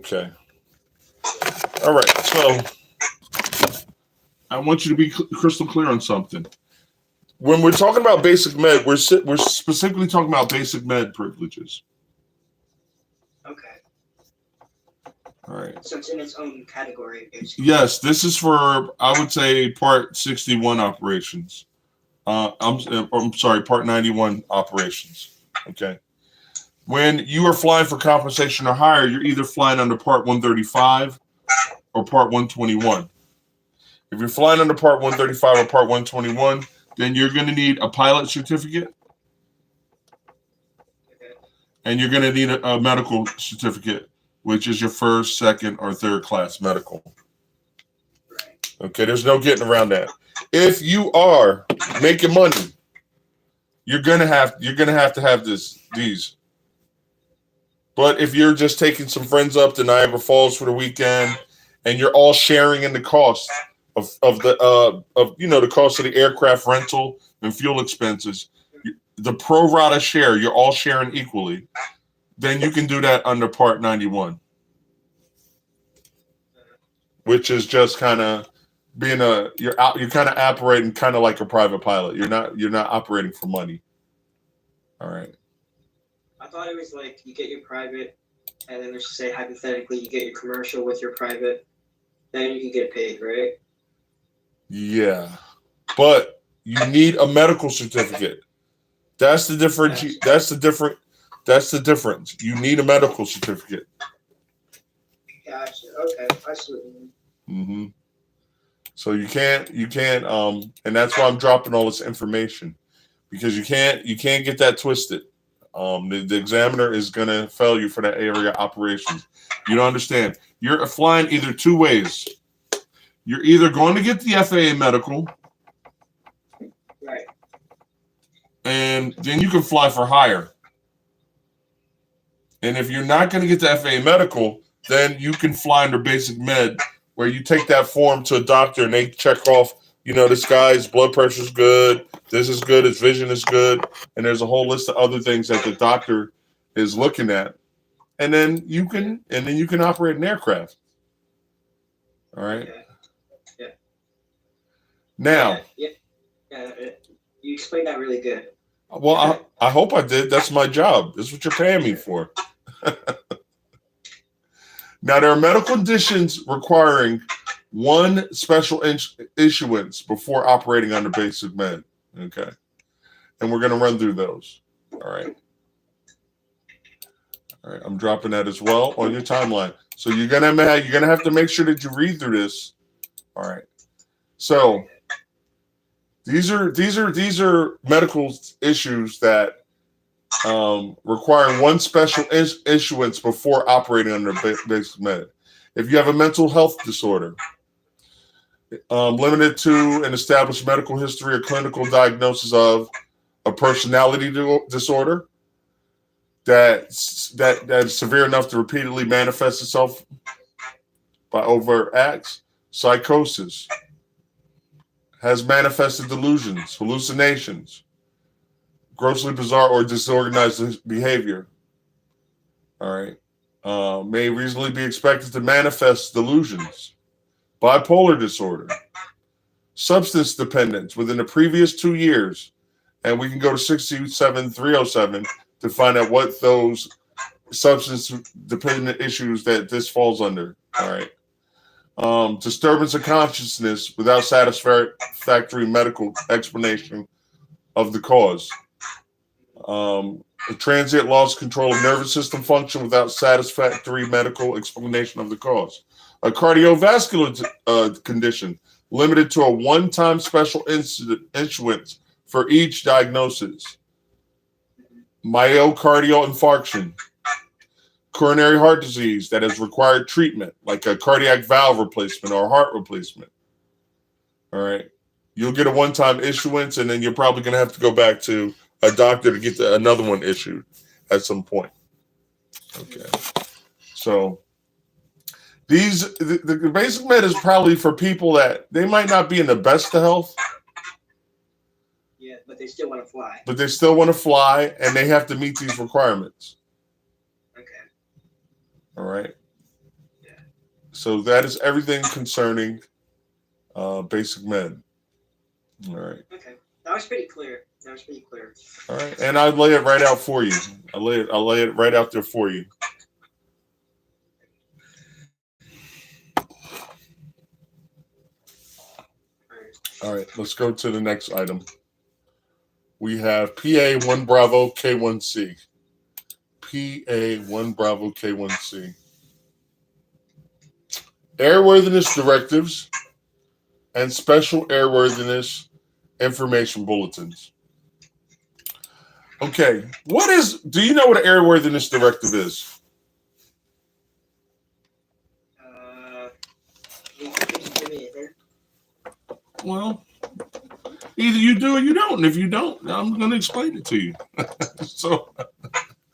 Okay. All right. So I want you to be crystal clear on something. When we're talking about basic med, we're specifically talking about basic med privileges. Okay. All right. So it's in its own category, basically. Yes, this is for, I would say, Part 61 operations. I'm sorry, Part 91 operations. Okay. When you are flying for compensation or higher, you're either flying under Part 135 or Part 121. If you're flying under Part 135 or Part 121, then you're going to need a pilot certificate, and you're going to need a medical certificate, which is your first, second, or third class medical. Okay, there's no getting around that. If you are making money, you're gonna have to have these. But if you're just taking some friends up to Niagara Falls for the weekend, and you're all sharing in the cost of the cost of the aircraft rental and fuel expenses, the pro rata share, you're all sharing equally, then you can do that under Part 91, which is just kind of being you're kind of operating kind of like a private pilot. You're not operating for money. All right. I thought it was like you get your private, and then let's just say hypothetically you get your commercial with your private, then you can get paid, right? Yeah, but you need a medical certificate. That's the difference. That's the difference. You need a medical certificate. Gotcha. Okay, I see what you mean. Mm-hmm. So you can't, and that's why I'm dropping all this information, because you can't get that twisted. The examiner is gonna fail you for that area operations. You don't understand. You're flying either two ways. You're either going to get the FAA medical, right, and then you can fly for hire. And if you're not going to get the FAA medical, then you can fly under basic med, where you take that form to a doctor and they check off, this guy's blood pressure is good, this is good, his vision is good, and there's a whole list of other things that the doctor is looking at, and then you can operate an aircraft. All right. Yeah. Now. Yeah. You explained that really good. Well, I hope I did. That's my job. This is what you're paying me for. Now, there are medical conditions requiring one special issuance before operating under basic med. Okay. And we're going to run through those. All right. All right. I'm dropping that as well on your timeline. So you're going to have to make sure that you read through this. All right. So these are medical issues that require one special issuance before operating under basic med. If you have a mental health disorder, limited to an established medical history or clinical diagnosis of a personality disorder that's severe enough to repeatedly manifest itself by overt acts, psychosis, has manifested delusions, hallucinations, grossly bizarre or disorganized behavior. All right. May reasonably be expected to manifest delusions, bipolar disorder, substance dependence within the previous 2 years. And we can go to 67307 to find out what those substance dependent issues that this falls under. All right. Disturbance of consciousness without satisfactory medical explanation of the cause. A transient loss of control of nervous system function without satisfactory medical explanation of the cause. A cardiovascular condition limited to a one-time special issuance for each diagnosis. Myocardial infarction. Coronary heart disease that has required treatment, like a cardiac valve replacement or a heart replacement. All right. You'll get a one-time issuance, and then you're probably going to have to go back to a doctor to get another one issued at some point. Okay. So the basic med is probably for people that they might not be in the best of health. Yeah, but they still want to fly. But they still want to fly, and they have to meet these requirements. Okay. All right. So that is everything concerning basic med. All right. Okay. That was pretty clear. All right. And I lay it right out for you. I'll lay it right out there for you. All right, let's go to the next item. We have PA 1 Bravo K1C. PA 1 Bravo K1C. Airworthiness directives and special airworthiness information bulletins. Okay, do you know what an airworthiness directive is? Give me a hint. Well, either you do or you don't. And if you don't, I'm going to explain it to you. So, All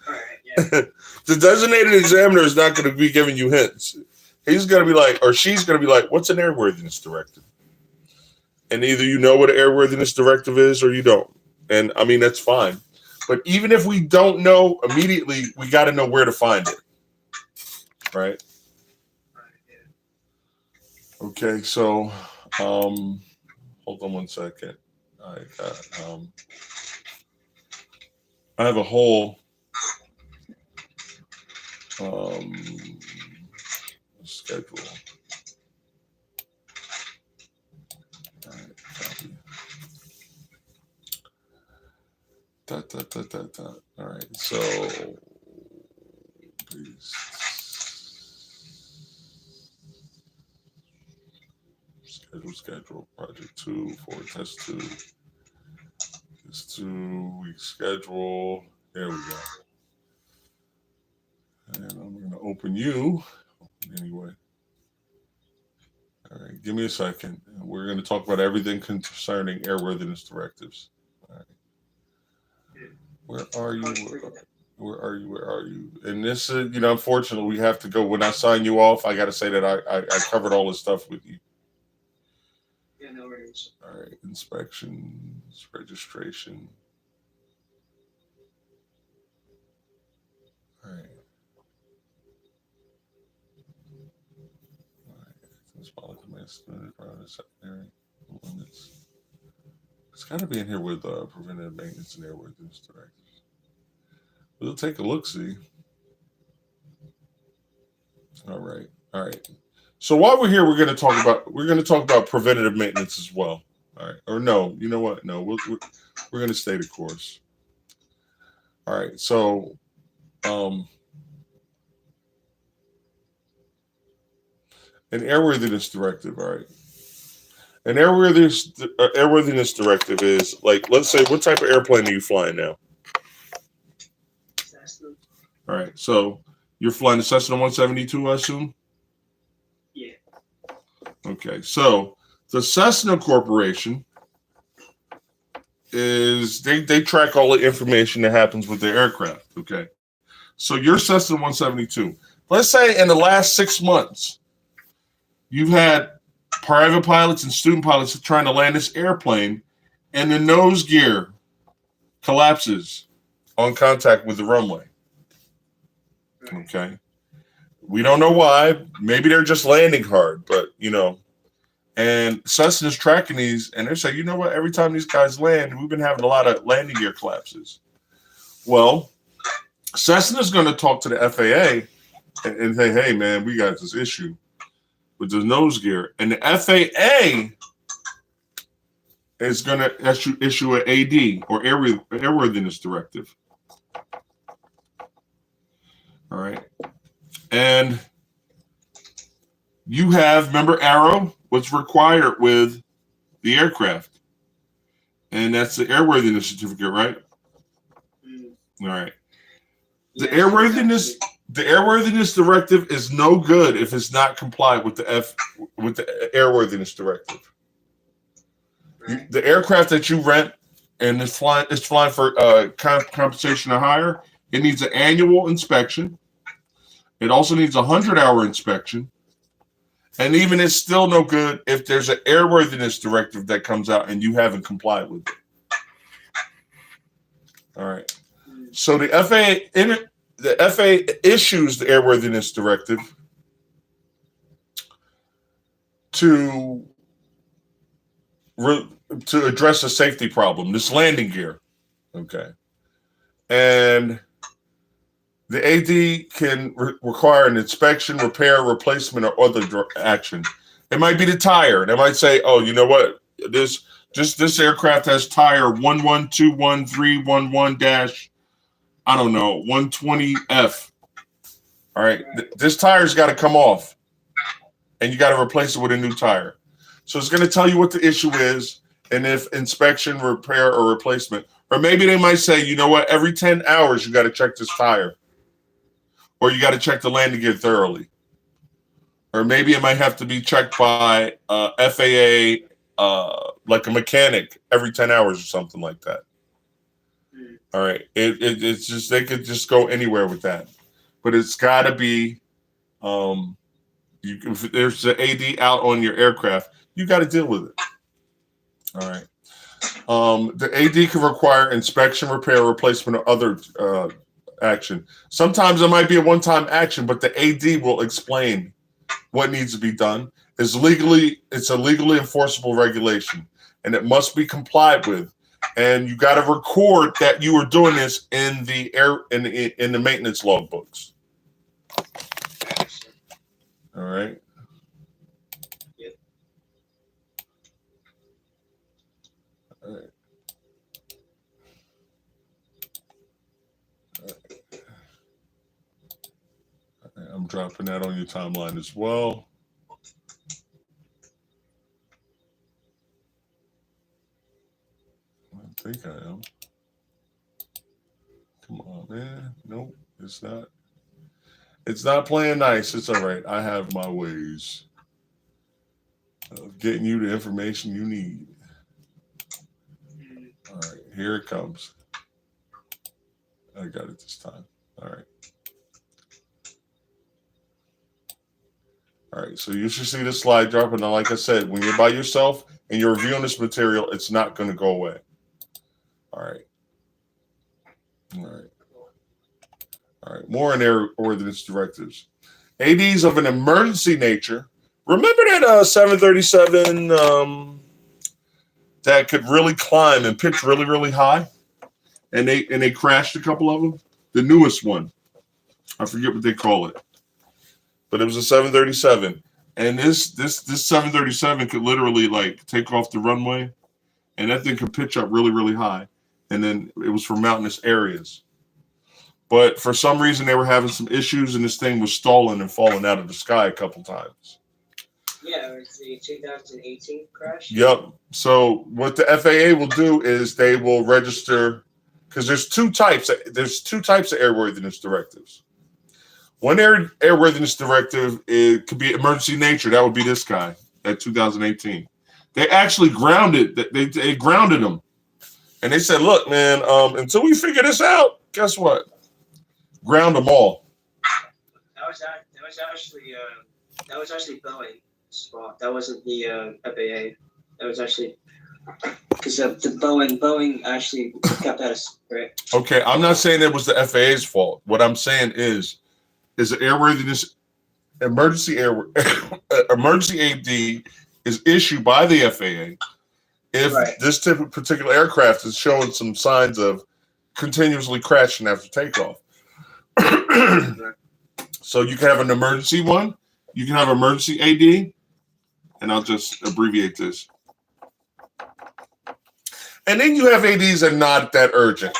right, yeah. the designated examiner is not going to be giving you hints. He's going to be like, or she's going to be like, what's an airworthiness directive? And either you know what an airworthiness directive is or you don't. And I mean, that's fine. But even if we don't know immediately, we got to know where to find it. Right? Okay, so hold on one second. I have a whole schedule. All right, copy. All right, so please. Schedule, project 2 for test 2. This 2-week schedule. There we go. And I'm going to open you anyway. All right, give me a second. We're going to talk about everything concerning airworthiness directives. All right. Where are you? Where are you? And this is, unfortunately, we have to go. When I sign you off, I got to say that I covered all this stuff with you. Yeah, no worries. All right, inspections, registration. All right. It's got to be in here with preventive maintenance and airworthiness directives. We'll take a look. See. All right. So while we're here, we're going to talk about preventative maintenance as well. All right. Or no, you know what? No, we're going to stay the course. All right. So, an airworthiness directive. All right. An airworthiness directive is like, let's say, what type of airplane are you flying now? Cessna. All right. So you're flying the Cessna 172, I assume? Yeah. Okay. So the Cessna Corporation is they track all the information that happens with their aircraft. Okay. So your Cessna 172. Let's say in the last 6 months, you've had private pilots and student pilots trying to land this airplane, and the nose gear collapses on contact with the runway. Okay. We don't know why. Maybe they're just landing hard, but and Cessna's tracking these, and they're saying, you know what? Every time these guys land, we've been having a lot of landing gear collapses. Well, Cessna's going to talk to the FAA and say, hey, man, we got this issue with the nose gear. And the FAA is going to issue an AD, or airworthiness directive. All right. And you have, remember Arrow, what's required with the aircraft. And that's the airworthiness certificate, right? All right. The airworthiness directive is no good if it's not complied with the airworthiness directive. Right. The aircraft that you rent and it's flying for compensation or hire, it needs an annual inspection. It also needs a 100-hour inspection. And even it's still no good if there's an airworthiness directive that comes out and you haven't complied with it. All right. So the FAA issues the airworthiness directive, to to address a safety problem. This landing gear, okay, and the AD can require an inspection, repair, replacement, or other action. It might be the tire. They might say, "Oh, you know what? This aircraft has tire 1121311 dash, I don't know, 120F. All right, this tire's got to come off, and you got to replace it with a new tire." So it's going to tell you what the issue is, and if inspection, repair, or replacement. Or maybe they might say, "You know what? Every 10 hours you got to check this tire, or you got to check the landing gear thoroughly." Or maybe it might have to be checked by FAA, like a mechanic every 10 hours or something like that. All right. It's just, they could just go anywhere with that. But it's got to be, if there's an AD out on your aircraft, you got to deal with it. All right. The AD can require inspection, repair, replacement, or other action. Sometimes it might be a one-time action, but the AD will explain what needs to be done. It's a legally enforceable regulation, and it must be complied with. And you got to record that you are doing this in the in the maintenance logbooks. All right. Yep. All right. I'm dropping that on your timeline as well. I think I am. Come on, man. Nope, it's not. It's not playing nice. It's all right. I have my ways of getting you the information you need. All right, here it comes. I got it this time. All right. All right, so you should see the slide drop. And like I said, when you're by yourself and you're reviewing this material, it's not going to go away. All right. All right. All right. More in airworthiness directives. ADs of an emergency nature. Remember that 737 that could really climb and pitch really, really high? And they crashed a couple of them? The newest one. I forget what they call it. But it was a 737. And this 737 could literally like take off the runway, and that thing could pitch up really, really high. And then it was for mountainous areas. But for some reason, they were having some issues, and this thing was stalling and falling out of the sky a couple times. Yeah, it was the 2018 crash. Yep. So what the FAA will do is they will register, because there's two types of airworthiness directives. One airworthiness directive, it could be emergency nature. That would be this guy, that 2018. They actually grounded. They grounded them, and they said, "Look, man, until we figure this out, guess what? Ground them all." That was actually Boeing's fault. That wasn't the FAA. That was actually because the Boeing actually kept that right. Okay, I'm not saying it was the FAA's fault. What I'm saying is an airworthiness emergency AD is issued by the FAA if this particular aircraft is showing some signs of continuously crashing after takeoff. So you can have an emergency one, you can have emergency AD, and I'll just abbreviate this. And then you have ADs that are not that urgent.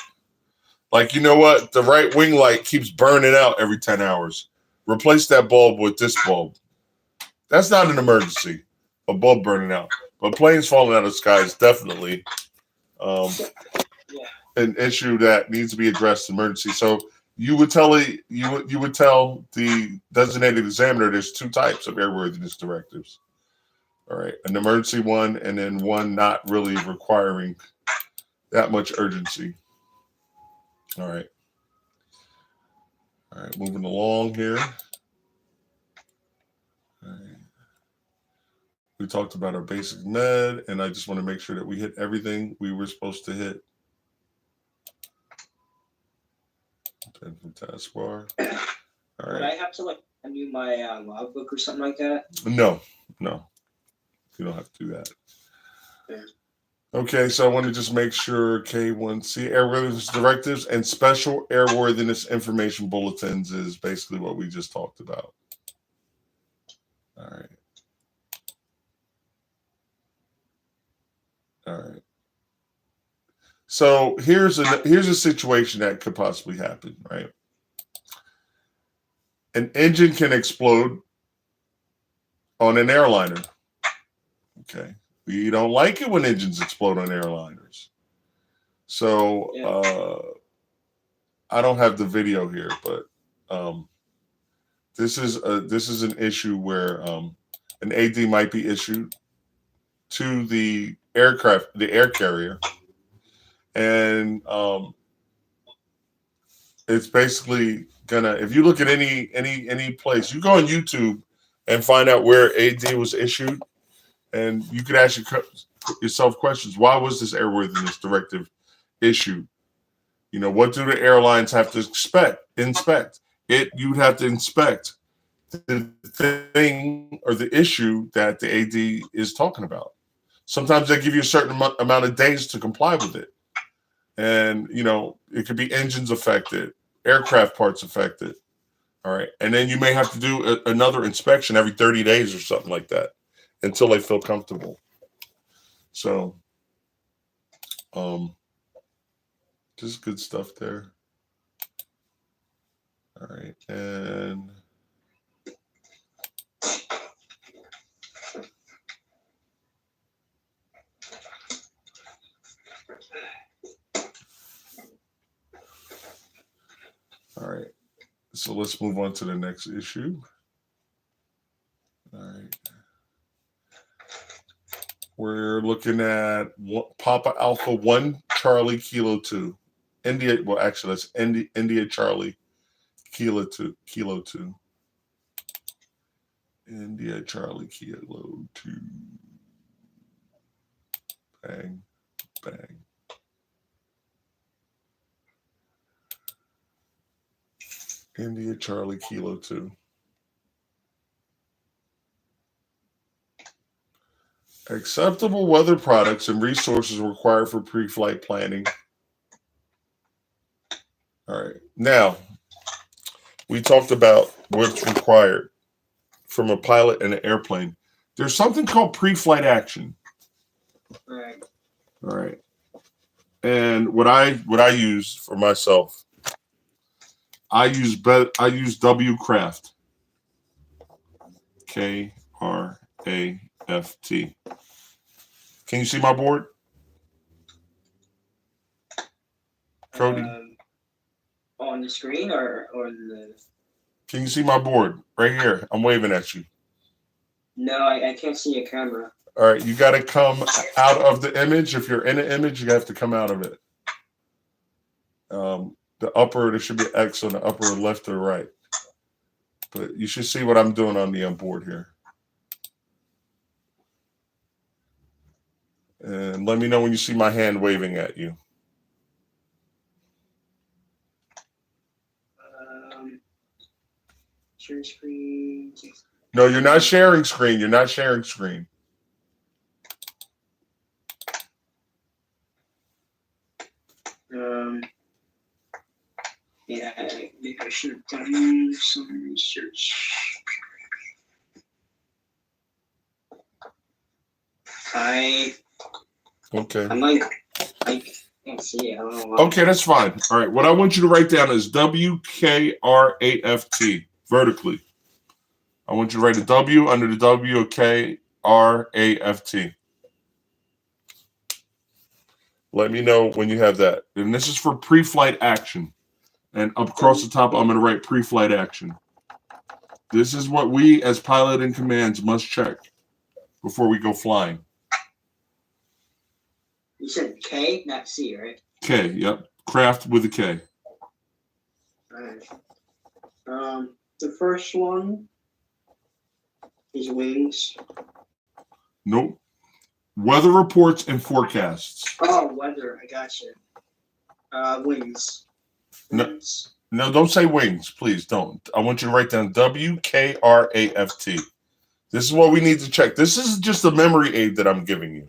Like, you know what? The right wing light keeps burning out every 10 hours. Replace that bulb with this bulb. That's not an emergency, a bulb burning out. But planes falling out of the sky is definitely an issue that needs to be addressed emergency. So you would tell the designated examiner there's two types of airworthiness directives. All right, an emergency one, and then one not really requiring that much urgency. All right. All right, moving along here. All right. We talked about our basic med, and I just want to make sure that we hit everything we were supposed to hit. From taskbar. All right. Would I have to like undo my logbook or something like that? No. You don't have to do that. Yeah. Okay, so I want to just make sure K1C airworthiness directives and special airworthiness information bulletins is basically what we just talked about. All right. All right. So here's a situation that could possibly happen, right? An engine can explode on an airliner. Okay. We don't like it when engines explode on airliners. So I don't have the video here, but this is an issue where an AD might be issued to the air carrier, and it's basically gonna. If you look at any place, you go on YouTube and find out where AD was issued, and you could ask yourself questions: why was this airworthiness directive issued? You know, what do the airlines have to inspect? You'd have to inspect the thing or the issue that the AD is talking about. Sometimes they give you a certain amount of days to comply with it. And, you know, it could be engines affected, aircraft parts affected. All right. And then you may have to do another inspection every 30 days or something like that until they feel comfortable. So, just good stuff there. All right. And all right. So let's move on to the next issue. All right. We're looking at Papa Alpha 1, Charlie Kilo 2. India, well, actually, that's India Charlie Kilo 2. India Charlie Kilo 2. Bang, bang. India Charlie Kilo 2. Acceptable weather products and resources required for pre-flight planning. All right. Now, we talked about what's required from a pilot and an airplane. There's something called pre-flight action. Right. All right. And what I use for myself, I use W Craft. KRAFT. Can you see my board? Cody? On the screen or the... Can you see my board? Right here. I'm waving at you. No, I can't see your camera. All right. You got to come out of the image. If you're in an image, you have to come out of it. There should be an X on the upper left or right. But you should see what I'm doing on the board here. And let me know when you see my hand waving at you. Share screen. No, you're not sharing screen. You're not sharing screen. Yeah, maybe I should have done some research. Okay. I can't see it. I don't know why. Okay, that's fine. All right. What I want you to write down is WKRAFT vertically. I want you to write a W under the WKRAFT. Let me know when you have that. And this is for pre-flight action. And up across the top, I'm going to write pre-flight action. This is what we as pilot in commands must check before we go flying. You said K, not C, right? K, yep. Craft with a K. All right. The first one is wings. Nope. Weather reports and forecasts. Oh, weather. I got you. Wings. Wings. No, don't say wings, please don't. I want you to write down WKRAFT. This is what we need to check. This is just a memory aid that I'm giving you.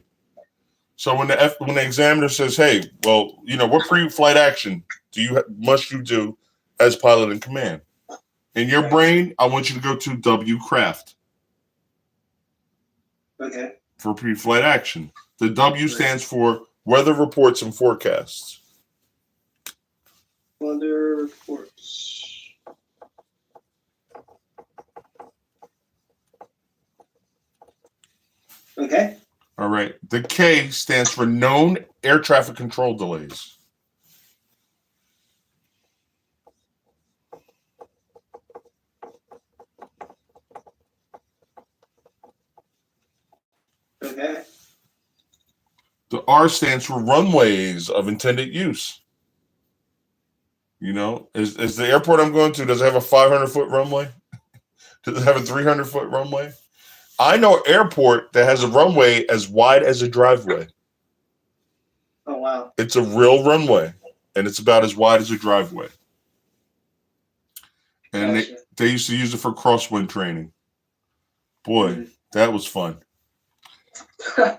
So when the examiner says, "Hey, well, what pre-flight action must you do as pilot in command?" In your brain, I want you to go to W craft. Okay. For pre-flight action. The W stands for weather reports and forecasts. Weather reports. Okay. All right. The K stands for known air traffic control delays. Okay. The R stands for runways of intended use. Is the airport I'm going to, does it have a 500-foot runway? Does it have a 300-foot runway? I know an airport that has a runway as wide as a driveway. Oh, wow. It's a real runway, and it's about as wide as a driveway. And Gotcha. they used to use it for crosswind training. Boy, that was fun. All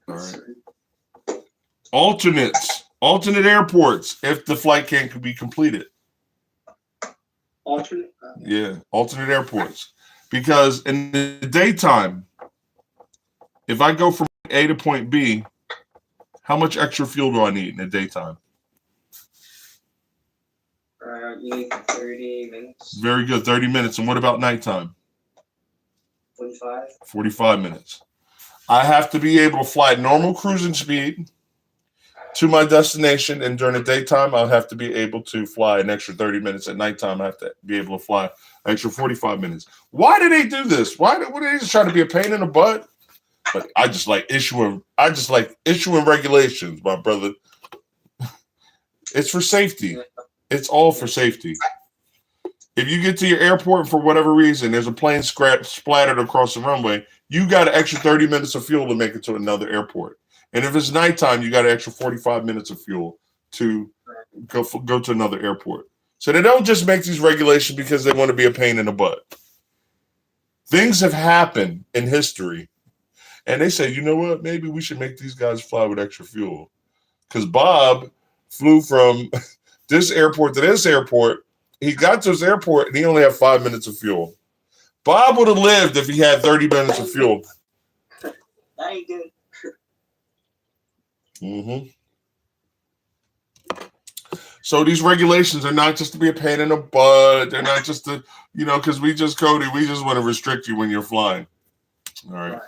right. Alternate airports if the flight can't be completed. Alternate? Yeah, alternate airports. Because in the daytime, if I go from A to point B, how much extra fuel do I need in the daytime? You need 30 minutes. Very good, 30 minutes. And what about nighttime? 45. 45 minutes. I have to be able to fly at normal cruising speed to my destination, and during the daytime, I'll have to be able to fly an extra 30 minutes. At nighttime, I have to be able to fly an extra 45 minutes. Why do they do this? Why are they just trying to be a pain in the butt? But I just like issuing regulations, my brother. It's for safety. It's all for safety. If you get to your airport and for whatever reason there's a plane splattered across the runway, you got an extra 30 minutes of fuel to make it to another airport. And if it's nighttime, you got an extra 45 minutes of fuel to go to another airport. So they don't just make these regulations because they want to be a pain in the butt. Things have happened in history. And they say, you know what? Maybe we should make these guys fly with extra fuel. Because Bob flew from this airport to this airport. He got to his airport and he only had 5 minutes of fuel. Bob would have lived if he had 30 minutes of fuel. That ain't good. Mm-hmm. So these regulations are not just to be a pain in the butt. They're not just to, because we just want to restrict you when you're flying. All right.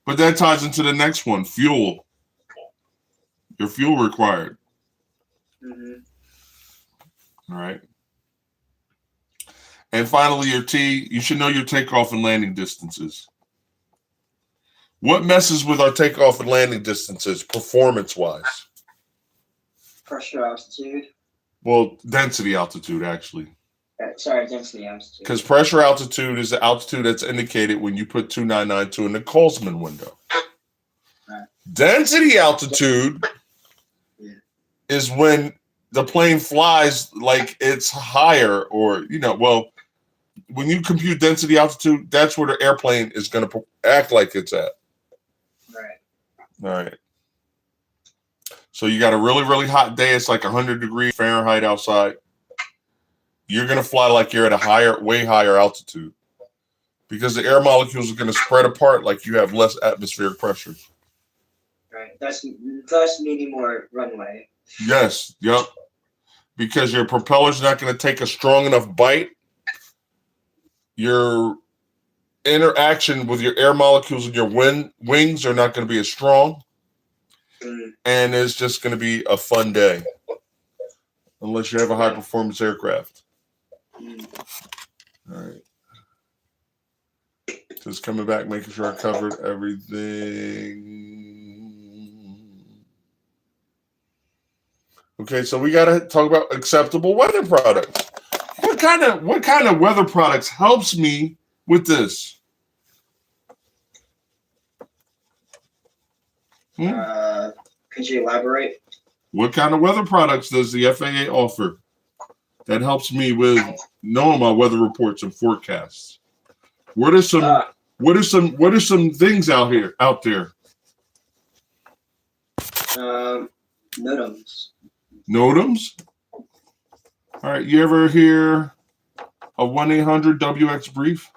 But that ties into the next one, fuel. Your fuel required. Mm-hmm. All right. And finally, your T, you should know your takeoff and landing distances. What messes with our takeoff and landing distances performance-wise? Pressure, altitude. Well, density altitude, actually. Sorry, density altitude. Because pressure altitude is the altitude that's indicated when you put 2992 in the Colesman window. Right. Density altitude is when the plane flies like it's higher or, when you compute density altitude, that's where the airplane is going to act like it's at. All right. So you got a really, really hot day. It's like 100 degrees Fahrenheit outside. You're going to fly like you're at a way higher altitude because the air molecules are going to spread apart like you have less atmospheric pressure. Right. That's thus needing more runway. Yes. Yep. Because your propeller's not going to take a strong enough bite. Your interaction with your air molecules and your wings are not going to be as strong. And it's just going to be a fun day. Unless you have a high-performance aircraft. All right. Just coming back, making sure I covered everything. Okay, so we got to talk about acceptable weather products. What kind of weather products helps me with this? Could you elaborate? What kind of weather products does the FAA offer that helps me with knowing my weather reports and forecasts? What are some? What are some things out there? Notums. Notums? All right. You ever hear of 1-800-WX brief?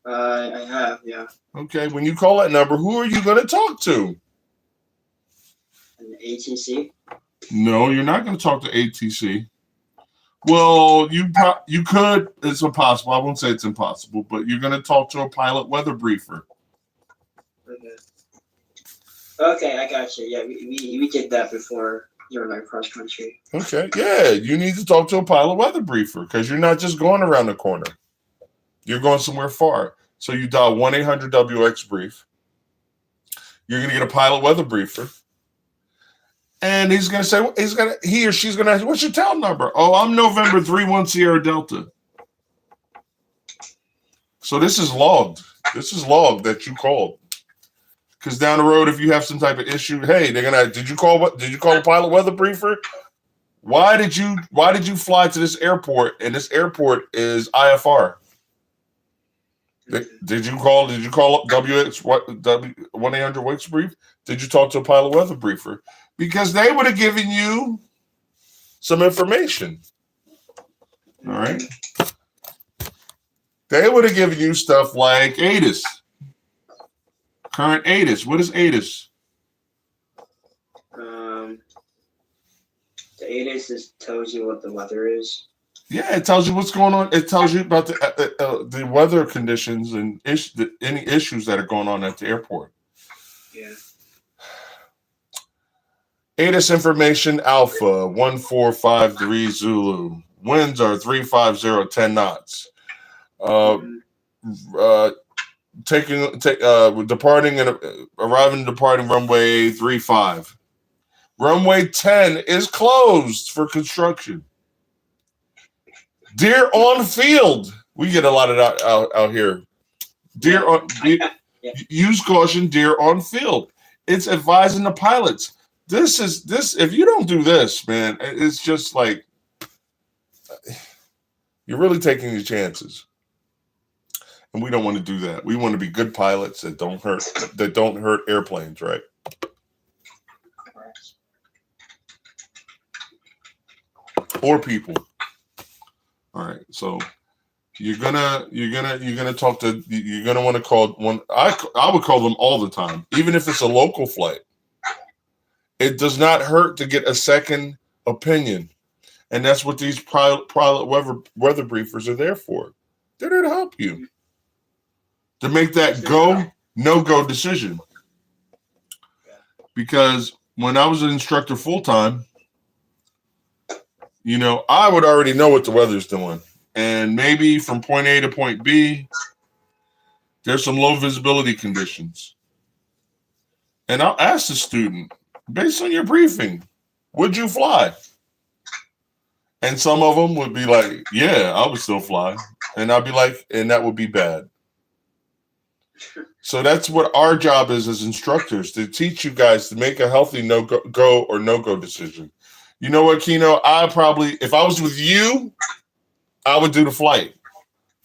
I have, yeah. Okay. When you call that number, who are you going to talk to? An ATC. No, you're not going to talk to ATC. Well, you could. It's impossible. I won't say it's impossible, but you're going to talk to a pilot weather briefer. Okay, I got you. Yeah, we did that before during our cross country. Okay, yeah, you need to talk to a pilot weather briefer because you're not just going around the corner. You're going somewhere far. So you dial 1-800-WX brief. You're going to get a pilot weather briefer. And he's going to say, he or she's going to ask, what's your tail number? Oh, I'm November 31 Sierra Delta. So this is logged. This is logged that you called. Because down the road, if you have some type of issue, hey, they're gonna. Did you call a pilot weather briefer? Why did you fly to this airport? And this airport is IFR. Did you call WX 1-800-WX brief? Did you talk to a pilot weather briefer? Because they would have given you some information. All right. They would have given you stuff like ATIS. Current ATIS. What is ATIS? The ATIS tells you what the weather is. Yeah, it tells you what's going on. It tells you about the weather conditions and any issues that are going on at the airport. Yeah. ATIS information Alpha 1453 Zulu. Winds are 350 10 knots. Departing and arriving and departing runway 35. Runway 10 is closed for construction. Deer on field. We get a lot of that out here. Use caution, deer on field. It's advising the pilots. This if you don't do this, man, it's just like you're really taking your chances. And we don't want to do that. We want to be good pilots that don't hurt airplanes, right? Or people. All right. So you're gonna talk to you're gonna want to call one. I would call them all the time, even if it's a local flight. It does not hurt to get a second opinion, and that's what these pilot weather briefers are there for. They're there to help you. To make that no-go decision. Because when I was an instructor full-time, I would already know what the weather's doing. And maybe from point A to point B, there's some low visibility conditions. And I'll ask the student, based on your briefing, would you fly? And some of them would be like, yeah, I would still fly. And I'd be like, and that would be bad. So that's what our job is as instructors, to teach you guys to make a healthy no-go or no-go decision. You know what, Kieno? If I was with you, I would do the flight,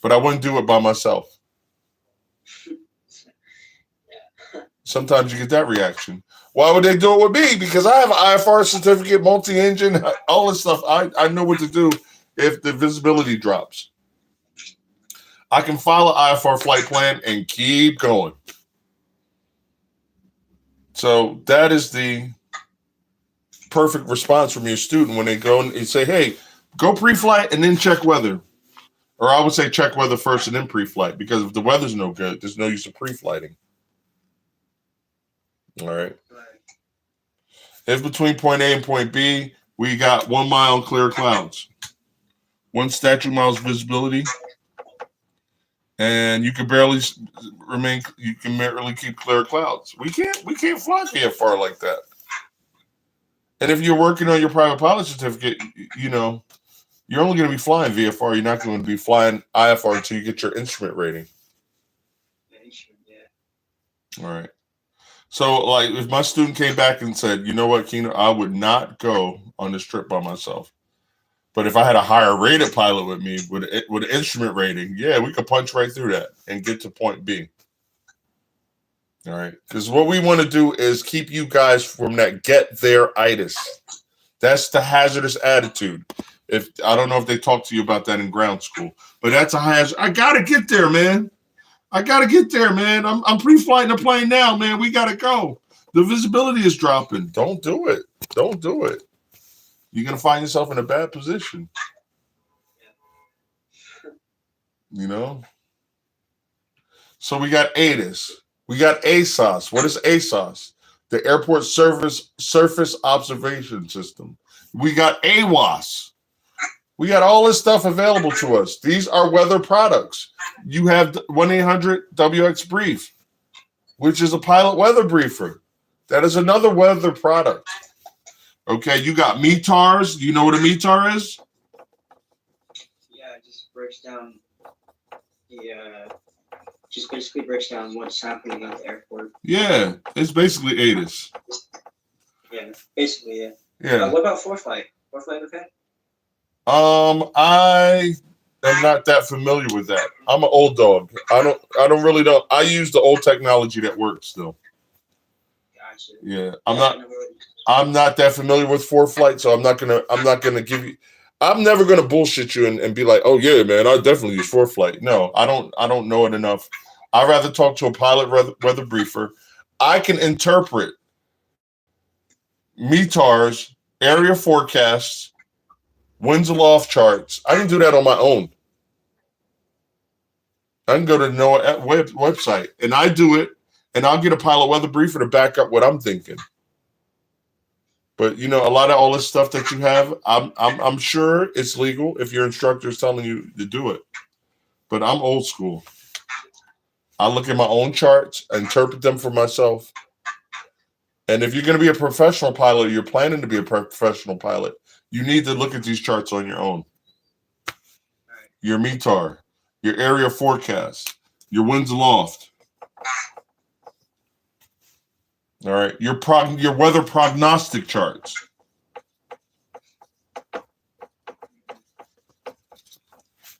but I wouldn't do it by myself. Sometimes you get that reaction. Why would they do it with me? Because I have an IFR certificate, multi-engine, all this stuff. I know what to do if the visibility drops. I can file an IFR flight plan and keep going. So that is the perfect response from your student when they go and say, hey, go pre-flight and then check weather. Or I would say check weather first and then pre-flight, because if the weather's no good, there's no use of pre-flighting. All right. If between point A and point B, we got 1 mile clear clouds, 1 statute miles visibility, and you can barely keep clear clouds. We can't fly VFR like that. And if you're working on your private pilot certificate, you're only going to be flying VFR. You're not going to be flying IFR until you get your instrument rating. All right. So, like, if my student came back and said, you know what, Kieno, I would not go on this trip by myself. But if I had a higher rated pilot with me with an instrument rating, yeah, we could punch right through that and get to point B. All right, because what we want to do is keep you guys from that get there-itis. That's the hazardous attitude. If I don't know if they talk to you about that in ground school, but that's a hazard. I gotta get there, man. I gotta get there, man. I'm pre-flighting the plane now, man. We gotta go. The visibility is dropping. Don't do it. Don't do it. You're gonna find yourself in a bad position. You know. So we got ATIS. We got ASOS. What is ASOS? The Airport Surface Observation System. We got AWOS. We got all this stuff available to us. These are weather products. You have 1-800-WX-BRIEF, which is a pilot weather briefer. That is another weather product. Okay, you got METARs. Do you know what a METAR is? Yeah, it just breaks down just basically breaks down what's happening at the airport. Yeah, it's basically ATIS. Yeah, basically, yeah. Yeah. What about ForeFlight? ForeFlight okay? I am not that familiar with that. I'm an old dog. I use the old technology that works still. Gotcha. Yeah, I'm not that familiar with ForeFlight, so I'm not gonna give you. I'm never gonna bullshit you and be like, oh yeah, man, I definitely use ForeFlight. No, I don't know it enough. I'd rather talk to a pilot weather briefer. I can interpret METARs, area forecasts, winds aloft charts. I can do that on my own. I can go to the NOAA website and I do it, and I'll get a pilot weather briefer to back up what I'm thinking. But a lot of all this stuff that you have, I'm sure it's legal if your instructor is telling you to do it. But I'm old school. I look at my own charts, interpret them for myself. And if you're going to be a professional pilot, or you're planning to be a professional pilot, you need to look at these charts on your own. Your METAR, your area forecast, your winds aloft. All right, your weather prognostic charts.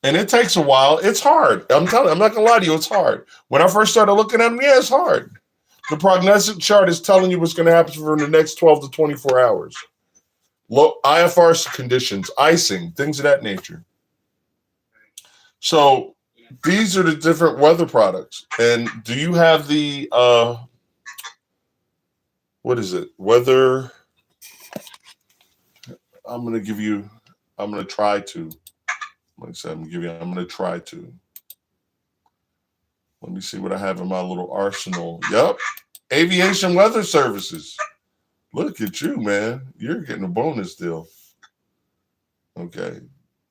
And it takes a while. It's hard. I'm not gonna lie to you, it's hard. When I first started looking at them, yeah, it's hard. The prognostic chart is telling you what's gonna happen for the next 12 to 24 hours. Low IFR conditions, icing, things of that nature. So these are the different weather products. And do you have the what is it? Weather. I'm going to try to. Like I said, I'm going to try to. Let me see what I have in my little arsenal. Yep. Aviation Weather Services. Look at you, man. You're getting a bonus deal. Okay.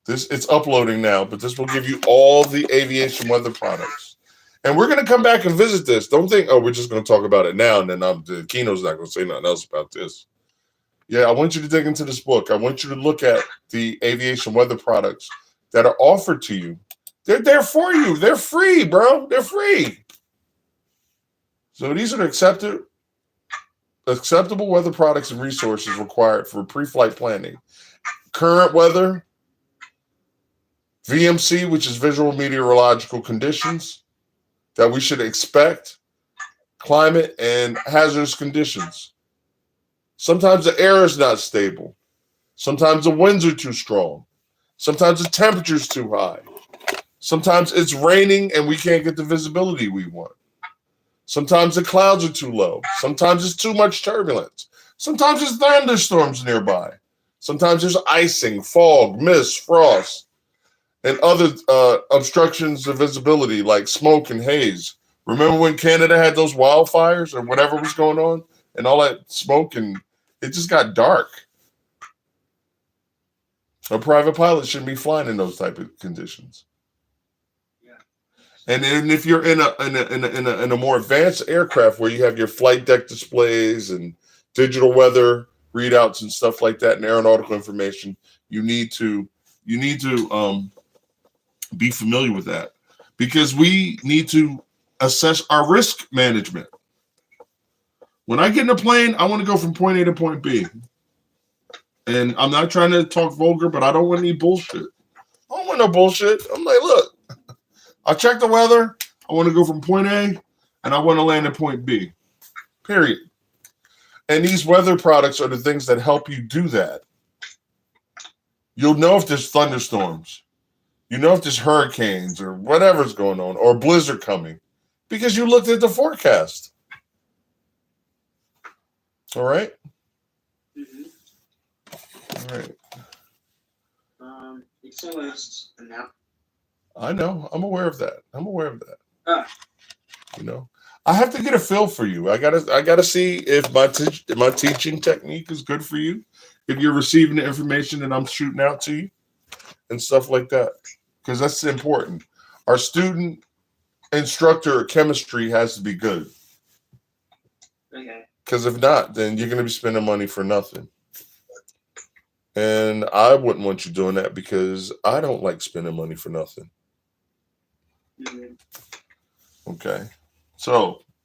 It's uploading now, but this will give you all the aviation weather products. And we're going to come back and visit this. Don't think, oh, we're just going to talk about it now, and then Kieno's not going to say nothing else about this. Yeah, I want you to dig into this book. I want you to look at the aviation weather products that are offered to you. They're there for you. They're free, bro. They're free. So these are the acceptable weather products and resources required for pre-flight planning. Current weather, VMC, which is visual meteorological conditions that we should expect, climate and hazardous conditions. Sometimes the air is not stable. Sometimes the winds are too strong. Sometimes the temperature is too high. Sometimes it's raining and we can't get the visibility we want. Sometimes the clouds are too low. Sometimes it's too much turbulence. Sometimes there's thunderstorms nearby. Sometimes there's icing, fog, mist, frost, and other obstructions of visibility like smoke and haze. Remember when Canada had those wildfires or whatever was going on and all that smoke, and it just got dark? A private pilot shouldn't be flying in those type of conditions. Yeah. And then if you're in a more advanced aircraft where you have your flight deck displays and digital weather readouts and stuff like that and aeronautical information, you need to be familiar with that, because we need to assess our risk management. When I get in a plane, I want to go from point A to point B. And I'm not trying to talk vulgar, but I don't want any bullshit. I don't want no bullshit. I'm like, look, I check the weather. I want to go from point A, and I want to land at point B. Period. And these weather products are the things that help you do that. You'll know if there's thunderstorms. You know if there's hurricanes or whatever's going on, or a blizzard coming, because you looked at the forecast. All right? All right. You can list now. I know. I'm aware of that. Ah. You know, I have to get a feel for you. I gotta see if my teaching technique is good for you, if you're receiving the information that I'm shooting out to you, and stuff like that, because that's important. Our student instructor of chemistry has to be good. Okay. Because if not, then you're gonna be spending money for nothing. And I wouldn't want you doing that because I don't like spending money for nothing. Mm-hmm. Okay. So